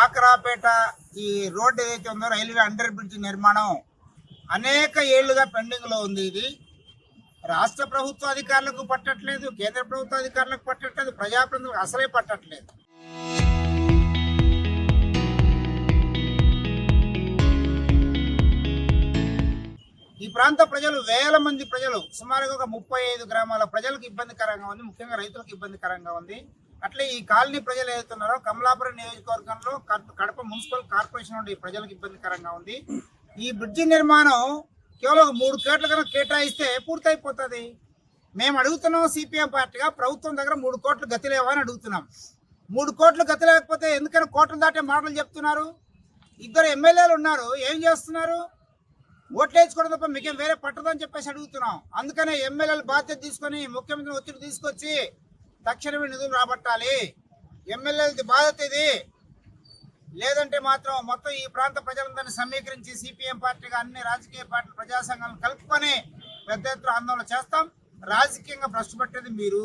కాకరాపేట ఈ రోడ్డు ఏదైతే ఉందో రైల్వే అండర్ బ్రిడ్జ్ నిర్మాణం అనేక ఏళ్లుగా పెండింగ్ లో ఉంది. ఇది రాష్ట్ర ప్రభుత్వ అధికారులకు పట్టట్లేదు, కేంద్ర ప్రభుత్వ అధికారులకు పట్టట్లేదు, ప్రజాప్రతినిధులకు అసలే పట్టట్లేదు. ఈ ప్రాంత ప్రజలు వేల మంది ప్రజలు సుమారుగా ఒక 35 గ్రామాల ప్రజలకు ఇబ్బందికరంగా ఉంది, ముఖ్యంగా రైతులకు ఇబ్బందికరంగా ఉంది. అట్లే ఈ కాలనీ ప్రజలు ఏదైతున్నారో కమలాపురం నియోజకవర్గంలో కడప మున్సిపల్ కార్పొరేషన్ నుండి ప్రజలకు ఇబ్బందికరంగా ఉంది. ఈ బ్రిడ్జి నిర్మాణం కేవలం 3 కోట్ల కన్నా కేటాయిస్తే పూర్తయిపోతుంది. మేము అడుగుతున్నాం సిపిఎం పార్టీగా, ప్రభుత్వం దగ్గర 3 కోట్లు గతి లేవా అని అడుగుతున్నాం. 3 కోట్లు గతి లేకపోతే ఎందుకని కోట్లు దాటే మాటలు చెప్తున్నారు? 2 ఎమ్మెల్యేలు ఉన్నారు, ఏం చేస్తున్నారు? ఓట్లు వేసుకోవడం తప్ప మీకేం వేరే పట్టదని చెప్పేసి అడుగుతున్నాం. అందుకనే ఎమ్మెల్యేలు బాధ్యత తీసుకొని ముఖ్యమంత్రి ఒత్తిడి తీసుకొచ్చి తక్షణమే నిధులు రాబట్టాలి. ఎమ్మెల్యేలది బాధ్యత ఇది. లేదంటే మాత్రం మొత్తం ఈ ప్రాంత ప్రజలందరినీ సమీకరించి సిపిఎం పార్టీగా అన్ని రాజకీయ పార్టీలు ప్రజా సంఘాలను కలుపుకొని పెద్ద ఎత్తున ఆందోళన చేస్తాం. రాజకీయంగా భ్రష్టు పట్టేది మీరు.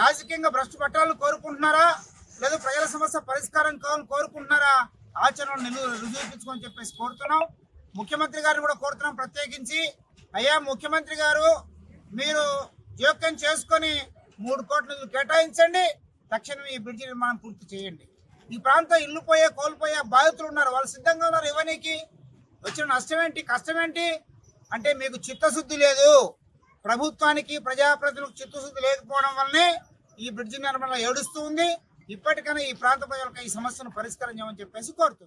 రాజకీయంగా భ్రష్టు పట్టాలని కోరుకుంటున్నారా, లేదా ప్రజల సమస్య పరిష్కారం కావాలని కోరుకుంటున్నారా? ఆచరణలో రుజువుపించుకొని చెప్పేసి కోరుతున్నాం. ముఖ్యమంత్రి గారిని కూడా కోరుతున్నాం ప్రత్యేకించి, అయ్యా ముఖ్యమంత్రి గారు మీరు జోక్యం చేసుకొని 3 కోట్ల కేటాయించండి, తక్షణం ఈ బ్రిడ్జి నిర్మాణం పూర్తి చేయండి. ఈ ప్రాంతం ఇల్లు పోయే కోల్పోయే బాధితులు ఉన్నారు, వాళ్ళు సిద్ధంగా ఉన్నారు ఇవ్వనీకి. వచ్చిన నష్టం ఏంటి, కష్టం ఏంటి అంటే మీకు చిత్తశుద్ధి లేదు. ప్రభుత్వానికి ప్రజాప్రతినిధులకు చిత్తశుద్ధి లేకపోవడం వల్లనే ఈ బ్రిడ్జి నిర్మాణం ఏడుస్తూ ఉంది. ఇప్పటికైనా ఈ ప్రాంత ప్రజలకు ఈ సమస్యను పరిష్కరించమని చెప్పేసి కోరుతూ